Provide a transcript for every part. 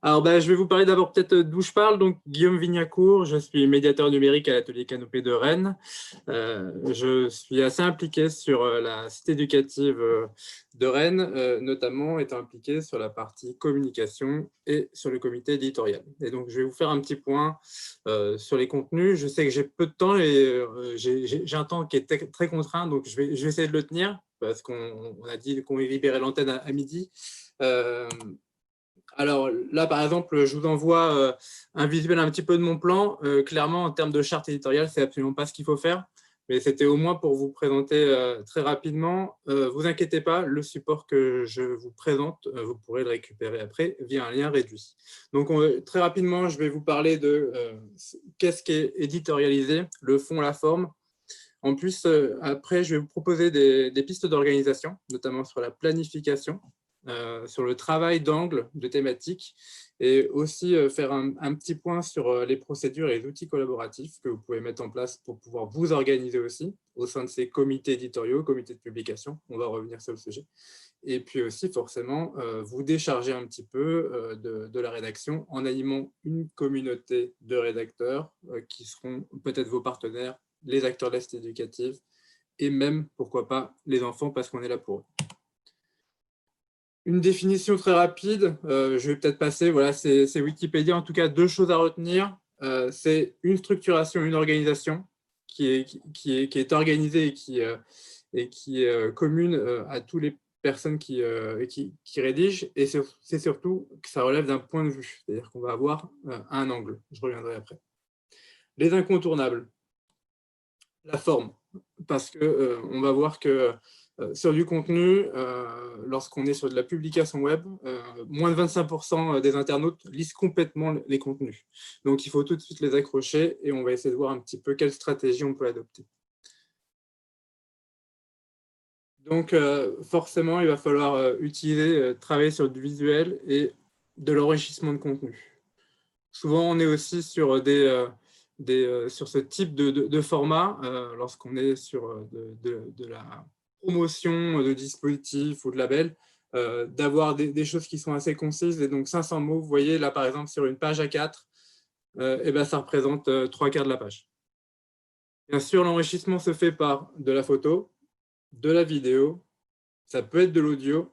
Alors, je vais vous parler d'abord peut-être d'où je parle. Donc, Guillaume Vignacourt, je suis médiateur numérique à l'atelier Canopée de Rennes. Je suis assez impliqué sur la cité éducative de Rennes, notamment étant impliqué sur la partie communication et sur le comité éditorial. Et donc, je vais vous faire un petit point sur les contenus. Je sais que j'ai peu de temps et j'ai un temps qui est très contraint, donc je vais essayer de le tenir parce qu'on a dit qu'on libérait l'antenne à midi. Alors là, par exemple, je vous envoie un visuel un petit peu de mon plan. Clairement, en termes de charte éditoriale, c'est absolument pas ce qu'il faut faire. Mais c'était au moins pour vous présenter très rapidement. Vous inquiétez pas, le support que je vous présente, vous pourrez le récupérer après via un lien réduit. Donc, très rapidement, je vais vous parler de qu'est-ce qui est éditorialisé, le fond, la forme. En plus, après, je vais vous proposer des pistes d'organisation, notamment sur la planification, sur le travail d'angle de thématiques et aussi faire un petit point sur les procédures et les outils collaboratifs que vous pouvez mettre en place pour pouvoir vous organiser aussi au sein de ces comités éditoriaux, comités de publication. On va revenir sur le sujet. Et puis aussi, forcément, vous décharger un petit peu de la rédaction en animant une communauté de rédacteurs qui seront peut-être vos partenaires, les acteurs de la cité éducative et même, pourquoi pas, les enfants parce qu'on est là pour eux. Une définition très rapide, je vais peut-être passer, voilà, c'est Wikipédia, en tout cas, 2 choses à retenir. C'est une structuration, une organisation qui est organisée et qui est commune à toutes les personnes qui rédigent, et c'est surtout que ça relève d'un point de vue, c'est-à-dire qu'on va avoir un angle. Je reviendrai après. Les incontournables, la forme, parce qu'on va voir que sur du contenu, lorsqu'on est sur de la publication web, moins de 25% des internautes lisent complètement les contenus. Donc, il faut tout de suite les accrocher et on va essayer de voir un petit peu quelle stratégie on peut adopter. Donc, forcément, il va falloir travailler sur du visuel et de l'enrichissement de contenu. Souvent, on est aussi sur sur ce type de format lorsqu'on est sur de la promotion de dispositifs ou de labels, d'avoir des choses qui sont assez concises. Et donc, 500 mots, vous voyez, là, par exemple, sur une page A4, ça représente 3/4 de la page. Bien sûr, l'enrichissement se fait par de la photo, de la vidéo, ça peut être de l'audio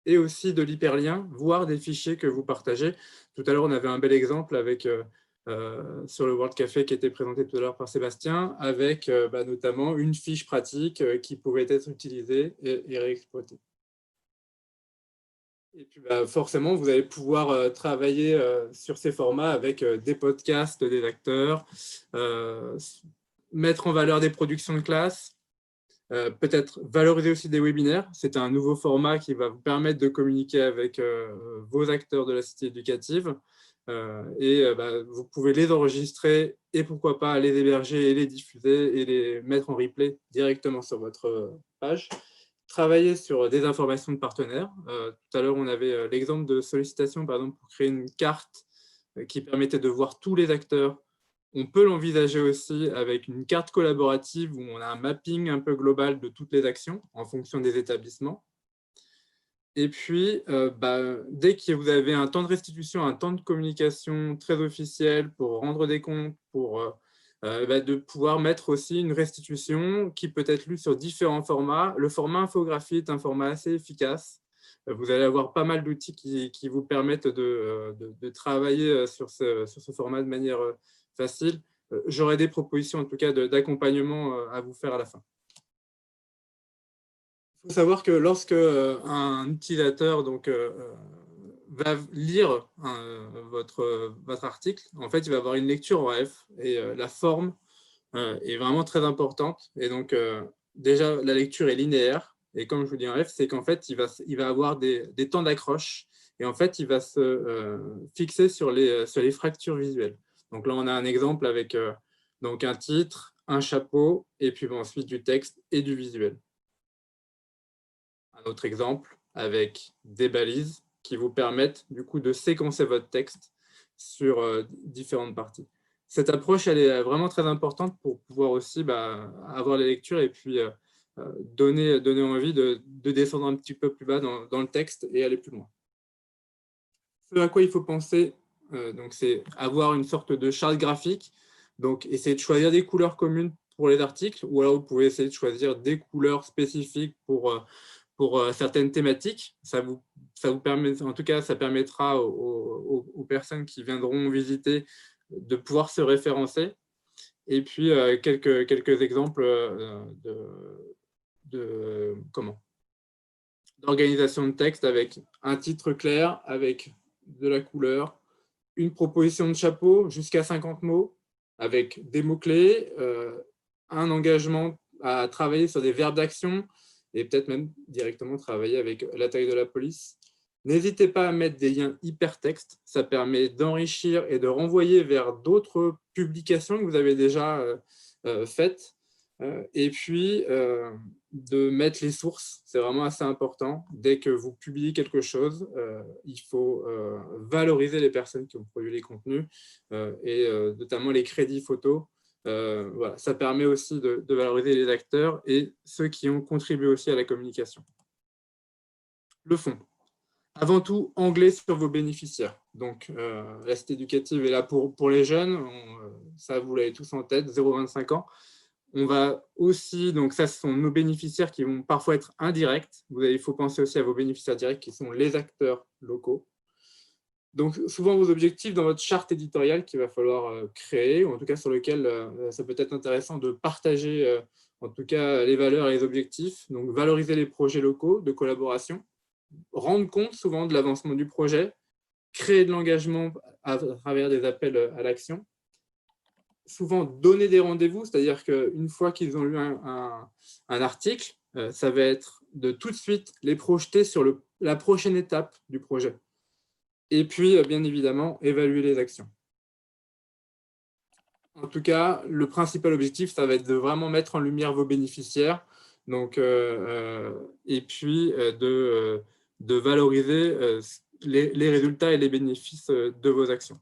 et aussi de l'hyperlien, voire des fichiers que vous partagez. Tout à l'heure, on avait un bel exemple avec, sur le World Café qui était présenté tout à l'heure par Sébastien, avec notamment une fiche pratique qui pouvait être utilisée et réexploitée. Et puis forcément, vous allez pouvoir travailler sur ces formats avec des podcasts des acteurs, mettre en valeur des productions de classe, peut-être valoriser aussi des webinaires. C'est un nouveau format qui va vous permettre de communiquer avec vos acteurs de la cité éducative. Vous pouvez les enregistrer et pourquoi pas les héberger et les diffuser et les mettre en replay directement sur votre page. Travailler sur des informations de partenaires. Tout à l'heure, on avait l'exemple de sollicitation, par exemple, pour créer une carte qui permettait de voir tous les acteurs. On peut l'envisager aussi avec une carte collaborative où on a un mapping un peu global de toutes les actions en fonction des établissements. Et puis, dès que vous avez un temps de restitution, un temps de communication très officiel pour rendre des comptes, pour de pouvoir mettre aussi une restitution qui peut être lue sur différents formats. Le format infographie est un format assez efficace. Vous allez avoir pas mal d'outils qui vous permettent de travailler sur ce format de manière facile. J'aurai des propositions en tout cas d'accompagnement à vous faire à la fin. Il faut savoir que lorsque un utilisateur va lire votre article, en fait, il va avoir une lecture en F et la forme est vraiment très importante. Et donc, déjà, la lecture est linéaire. Et comme je vous dis en F, c'est qu'en fait, il va avoir des temps d'accroche. Et en fait, il va se fixer sur les fractures visuelles. Donc là, on a un exemple avec donc un titre, un chapeau, et puis ensuite du texte et du visuel. Un autre exemple avec des balises qui vous permettent du coup de séquencer votre texte sur différentes parties. Cette approche, elle est vraiment très importante pour pouvoir aussi avoir les lectures et puis donner envie de descendre un petit peu plus bas dans le texte et aller plus loin. Ce à quoi il faut penser, c'est avoir une sorte de charte graphique. Donc, essayez de choisir des couleurs communes pour les articles, ou alors vous pouvez essayer de choisir des couleurs spécifiques pour certaines thématiques. Ça vous permet, en tout cas, ça permettra aux personnes qui viendront visiter de pouvoir se référencer. Et puis, quelques exemples d'organisation de texte avec un titre clair, avec de la couleur, une proposition de chapeau jusqu'à 50 mots, avec des mots-clés, un engagement à travailler sur des verbes d'action et peut-être même directement travailler avec la taille de la police. N'hésitez pas à mettre des liens hypertextes, ça permet d'enrichir et de renvoyer vers d'autres publications que vous avez déjà faites. Et puis, de mettre les sources, c'est vraiment assez important. Dès que vous publiez quelque chose, il faut valoriser les personnes qui ont produit les contenus et notamment les crédits photos. Voilà, ça permet aussi de valoriser les acteurs et ceux qui ont contribué aussi à la communication. Le fond. Avant tout, anglais sur vos bénéficiaires. Donc, la cité éducative est là pour les jeunes. Ça, vous l'avez tous en tête, 0-25 ans. On va aussi, donc ça, ce sont nos bénéficiaires qui vont parfois être indirects. Il faut penser aussi à vos bénéficiaires directs qui sont les acteurs locaux. Donc, souvent, vos objectifs dans votre charte éditoriale qu'il va falloir créer, ou en tout cas sur lequel ça peut être intéressant de partager, en tout cas, les valeurs et les objectifs. Donc, valoriser les projets locaux de collaboration, rendre compte souvent de l'avancement du projet, créer de l'engagement à travers des appels à l'action. Souvent donner des rendez-vous, c'est-à-dire qu'une fois qu'ils ont lu un article, ça va être de tout de suite les projeter sur la prochaine étape du projet. Et puis, bien évidemment, évaluer les actions. En tout cas, le principal objectif, ça va être de vraiment mettre en lumière vos bénéficiaires, donc, et puis de valoriser les résultats et les bénéfices de vos actions.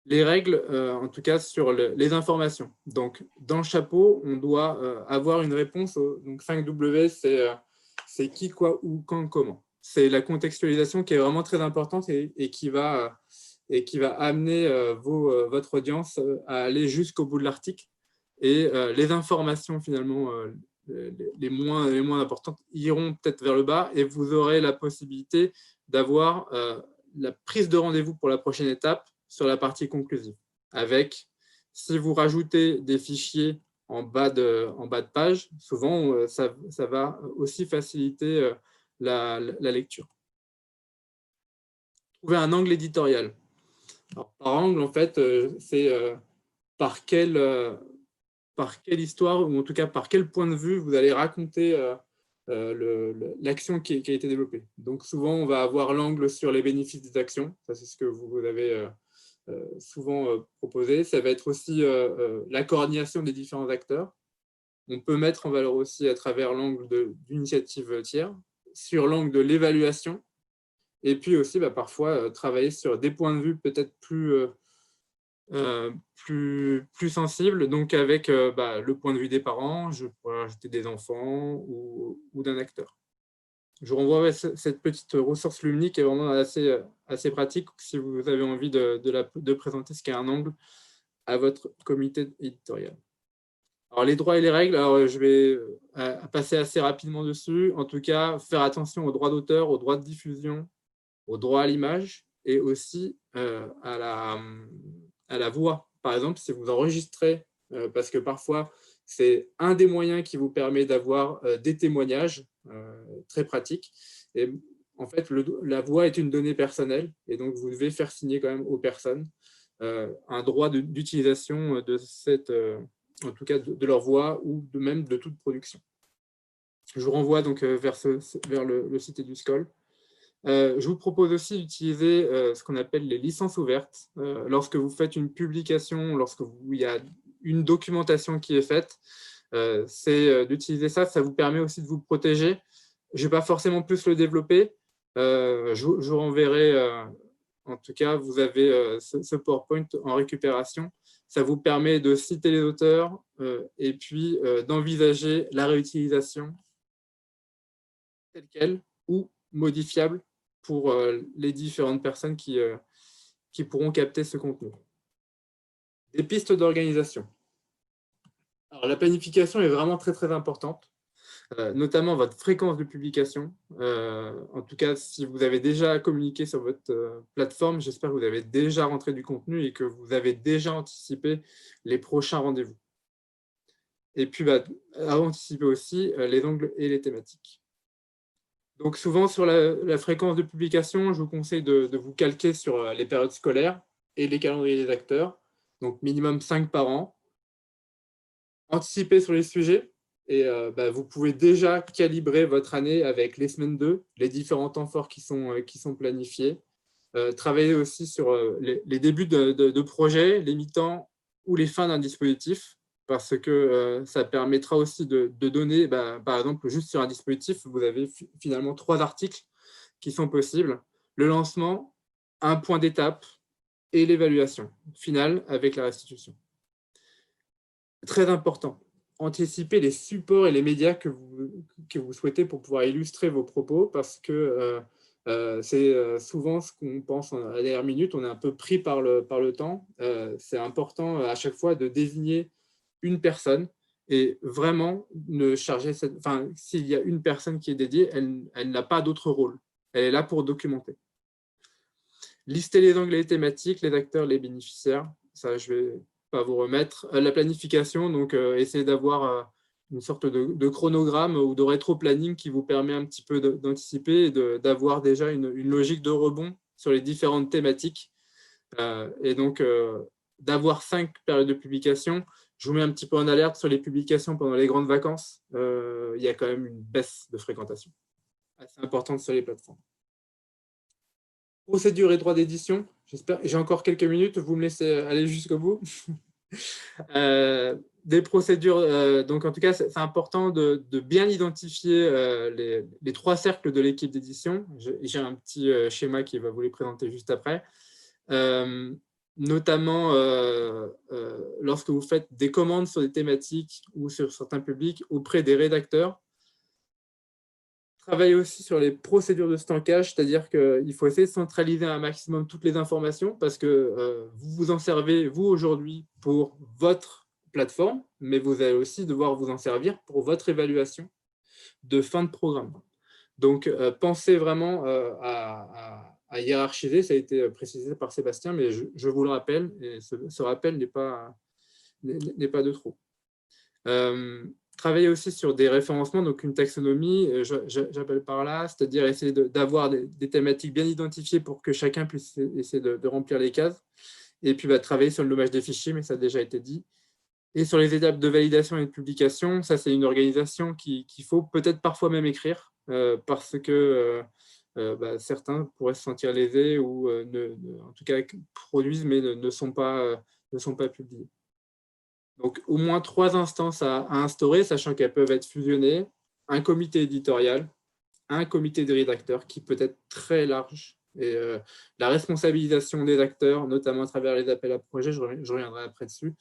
Les règles, en tout cas, sur les informations. Donc, dans le chapeau, on doit avoir une réponse. Donc, 5W, c'est qui, quoi, où, quand, comment. C'est la contextualisation qui est vraiment très importante et qui va amener votre audience à aller jusqu'au bout de l'article. Et les informations, finalement, les moins importantes, iront peut-être vers le bas et vous aurez la possibilité d'avoir la prise de rendez-vous pour la prochaine étape sur la partie conclusive. Avec, si vous rajoutez des fichiers en bas de page, souvent, ça va aussi faciliter la lecture. Trouver un angle éditorial. Alors, par angle, en fait, c'est par quelle histoire, ou en tout cas par quel point de vue vous allez raconter l'action qui a été développée. Donc souvent, on va avoir l'angle sur les bénéfices des actions. Ça, c'est ce que vous avez souvent proposé. Ça va être aussi la coordination des différents acteurs. On peut mettre en valeur aussi à travers l'angle d'initiative tiers, sur l'angle de l'évaluation, et puis aussi parfois travailler sur des points de vue peut-être plus sensibles, donc avec le point de vue des parents, je pourrais rajouter des enfants ou d'un acteur. Je renvoie cette petite ressource Lumni qui est vraiment assez pratique si vous avez envie de présenter ce qu'est un angle à votre comité éditorial. Alors, les droits et les règles, alors, je vais passer assez rapidement dessus. En tout cas, faire attention aux droits d'auteur, aux droits de diffusion, aux droits à l'image et aussi à la voix. Par exemple, si vous enregistrez, parce que parfois, c'est un des moyens qui vous permet d'avoir des témoignages très pratiques. Et en fait, la voix est une donnée personnelle et donc vous devez faire signer quand même aux personnes un droit d'utilisation de cette, en tout cas de leur voix ou même de toute production. Je vous renvoie donc vers le site EduSchool. Je vous propose aussi d'utiliser ce qu'on appelle les licences ouvertes. Lorsque vous faites une publication, il y a une documentation qui est faite, c'est d'utiliser ça. Ça vous permet aussi de vous protéger. Je ne vais pas forcément plus le développer. Je vous renverrai, en tout cas, vous avez ce PowerPoint en récupération. Ça vous permet de citer les auteurs et puis d'envisager la réutilisation telle quelle ou modifiable pour les différentes personnes qui pourront capter ce contenu. Des pistes d'organisation. Alors, la planification est vraiment très, très importante, notamment votre fréquence de publication. En tout cas, si vous avez déjà communiqué sur votre plateforme, j'espère que vous avez déjà rentré du contenu et que vous avez déjà anticipé les prochains rendez-vous. Et puis, à anticiper aussi les angles et les thématiques. Donc, souvent, sur la fréquence de publication, je vous conseille de vous calquer sur les périodes scolaires et les calendriers des acteurs. Donc, minimum 5 par an. Anticiper sur les sujets. Et vous pouvez déjà calibrer votre année avec les semaines 2, les différents temps forts qui sont planifiés. Travailler aussi sur les débuts de projet, les mi-temps ou les fins d'un dispositif, parce que ça permettra aussi de donner, par exemple, juste sur un dispositif, vous avez finalement 3 articles qui sont possibles. Le lancement, un point d'étape et l'évaluation finale avec la restitution. Très important, anticiper les supports et les médias que vous souhaitez pour pouvoir illustrer vos propos, parce que c'est souvent ce qu'on pense à la dernière minute, on est un peu pris par le temps. C'est important à chaque fois de désigner une personne et vraiment ne charger s'il y a une personne qui est dédiée, elle n'a pas d'autre rôle. Elle est là pour documenter. Lister les angles et les thématiques, les acteurs, les bénéficiaires. Ça, je vais pas vous remettre. La planification, donc essayer d'avoir une sorte de chronogramme ou de rétro-planning qui vous permet un petit peu d'anticiper et d'avoir déjà une logique de rebond sur les différentes thématiques. Et donc, d'avoir 5 périodes de publication. Je vous mets un petit peu en alerte sur les publications pendant les grandes vacances. Il y a quand même une baisse de fréquentation assez importante sur les plateformes. Procédure et droit d'édition. J'espère. J'ai encore quelques minutes. Vous me laissez aller jusqu'au bout. Des procédures. Donc, en tout cas, c'est important de bien identifier les 3 cercles de l'équipe d'édition. J'ai un petit schéma qui va vous les présenter juste après. Notamment lorsque vous faites des commandes sur des thématiques ou sur certains publics auprès des rédacteurs. Travailler aussi sur les procédures de stockage, c'est-à-dire qu'il faut essayer de centraliser un maximum toutes les informations parce que vous vous en servez, vous, aujourd'hui, pour votre plateforme, mais vous allez aussi devoir vous en servir pour votre évaluation de fin de programme. Donc, pensez vraiment à hiérarchiser, ça a été précisé par Sébastien, mais je vous le rappelle, et ce rappel n'est pas de trop. Travailler aussi sur des référencements, donc une taxonomie, j'appelle par là, c'est-à-dire essayer d'avoir des thématiques bien identifiées pour que chacun puisse essayer de remplir les cases. Et puis, travailler sur le nommage des fichiers, mais ça a déjà été dit. Et sur les étapes de validation et de publication, ça, c'est une organisation qu'il faut peut-être parfois même écrire, parce que certains pourraient se sentir lésés ou en tout cas produisent, mais ne sont pas publiés. Donc, au moins 3 instances à instaurer, sachant qu'elles peuvent être fusionnées. Un comité éditorial, un comité de rédacteurs qui peut être très large. Et la responsabilisation des acteurs, notamment à travers les appels à projets, je reviendrai après dessus.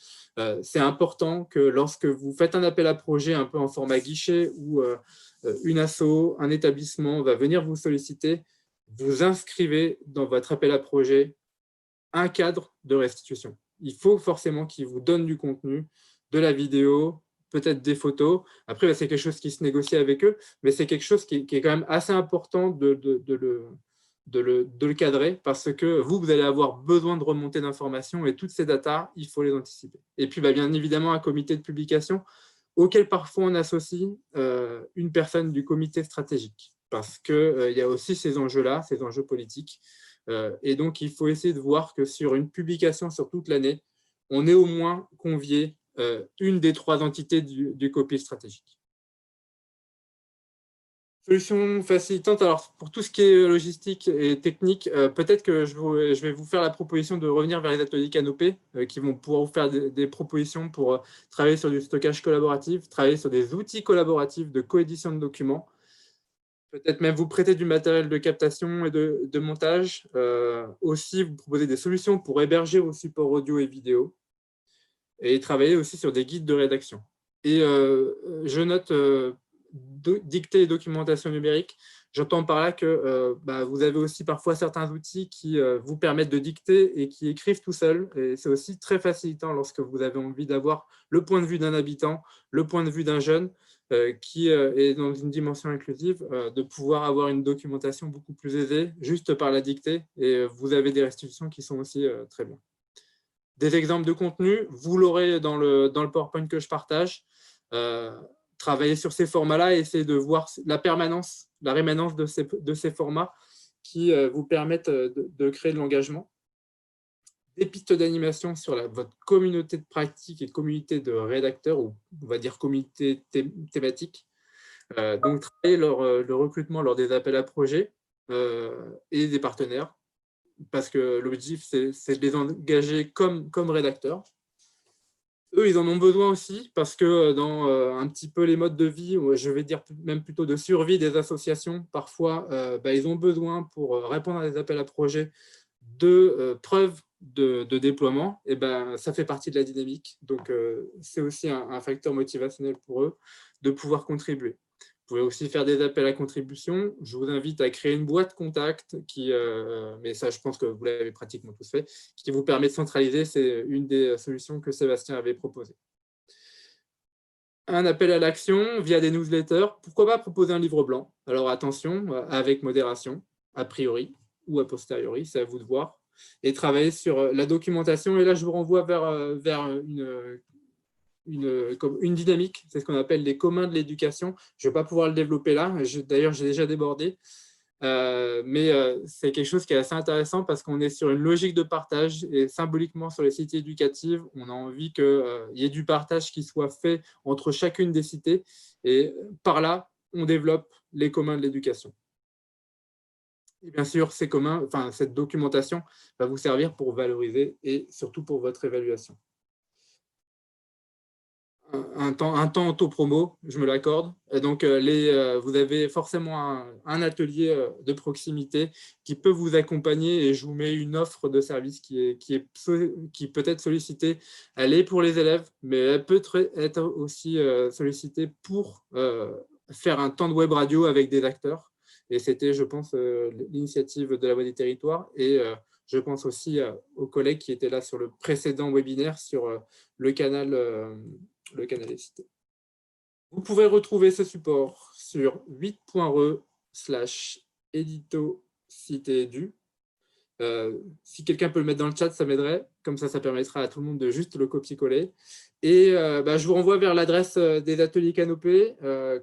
C'est important que lorsque vous faites un appel à projet un peu en format guichet où une asso, un établissement va venir vous solliciter, vous inscrivez dans votre appel à projet un cadre de restitution. Il faut forcément qu'ils vous donnent du contenu, de la vidéo, peut-être des photos. Après, c'est quelque chose qui se négocie avec eux, mais c'est quelque chose qui est quand même assez important de le cadrer parce que vous allez avoir besoin de remonter d'informations et toutes ces datas, il faut les anticiper. Et puis, bien évidemment, un comité de publication auquel parfois on associe une personne du comité stratégique parce qu'il y a aussi ces enjeux-là, ces enjeux politiques. Et donc, il faut essayer de voir que sur une publication sur toute l'année, on ait au moins convié une des 3 entités du copy stratégique. Solution facilitante, alors pour tout ce qui est logistique et technique, peut-être que je vais vous faire la proposition de revenir vers les ateliers Canopé qui vont pouvoir vous faire des propositions pour travailler sur du stockage collaboratif, travailler sur des outils collaboratifs de coédition de documents, peut-être même vous prêter du matériel de captation et de montage, aussi vous proposer des solutions pour héberger vos supports audio et vidéo, et travailler aussi sur des guides de rédaction. Et je note dictée et documentation numérique. J'entends par là que vous avez aussi parfois certains outils qui vous permettent de dicter et qui écrivent tout seul. Et c'est aussi très facilitant lorsque vous avez envie d'avoir le point de vue d'un habitant, le point de vue d'un jeune qui est dans une dimension inclusive, de pouvoir avoir une documentation beaucoup plus aisée juste par la dictée. Et vous avez des restitutions qui sont aussi très bien. Des exemples de contenu, vous l'aurez dans le PowerPoint que je partage. Travailler sur ces formats-là et essayer de voir la permanence, la rémanence de ces formats qui vous permettent de créer de l'engagement. Des pistes d'animation sur votre communauté de pratique et communauté de rédacteurs, ou on va dire communauté thématique. Donc, travailler le recrutement lors des appels à projets et des partenaires, parce que l'objectif, c'est de les engager comme rédacteurs. Eux, ils en ont besoin aussi parce que dans un petit peu les modes de vie, je vais dire même plutôt de survie des associations, parfois, ils ont besoin pour répondre à des appels à projets de preuves de déploiement. Et ça fait partie de la dynamique. Donc, c'est aussi un facteur motivationnel pour eux de pouvoir contribuer. Vous pouvez aussi faire des appels à contribution. Je vous invite à créer une boîte contact qui, mais ça, je pense que vous l'avez pratiquement tous fait, qui vous permet de centraliser. C'est une des solutions que Sébastien avait proposées. Un appel à l'action via des newsletters. Pourquoi pas proposer un livre blanc? Alors attention, avec modération, a priori ou a posteriori, c'est à vous de voir. Et travailler sur la documentation. Et là, je vous renvoie vers une dynamique, c'est ce qu'on appelle les communs de l'éducation. Je ne vais pas pouvoir le développer là, d'ailleurs j'ai déjà débordé, mais c'est quelque chose qui est assez intéressant parce qu'on est sur une logique de partage et symboliquement sur les cités éducatives, on a envie qu'il y ait du partage qui soit fait entre chacune des cités et par là, on développe les communs de l'éducation. Et bien sûr, ces communs, cette documentation va vous servir pour valoriser et surtout pour votre évaluation. Un temps auto-promo, je me l'accorde. Donc, vous avez forcément un atelier de proximité qui peut vous accompagner et je vous mets une offre de service qui peut être sollicitée. Elle est pour les élèves, mais elle peut être aussi sollicitée pour faire un temps de web radio avec des acteurs. Et c'était, je pense, l'initiative de la Voix des Territoires. Et je pense aussi aux collègues qui étaient là sur le précédent webinaire sur le canal est cité. Vous pouvez retrouver ce support sur 8.re/édito cité du. Si quelqu'un peut le mettre dans le chat, ça m'aiderait. Comme ça permettra à tout le monde de juste le copier-coller. Et je vous renvoie vers l'adresse des ateliers Canopé,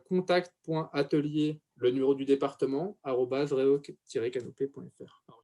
contact.atelier, le numéro du département, @reoc-canopé.fr.